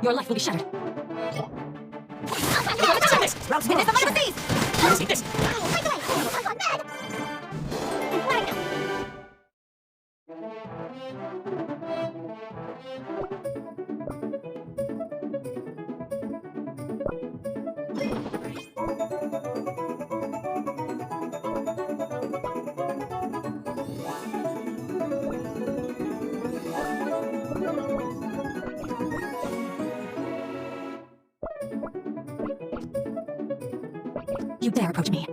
Your life will be shattered. Routes witness the light of the seas! Take this! Right away! I'm gone mad! Right now! You dare approach me.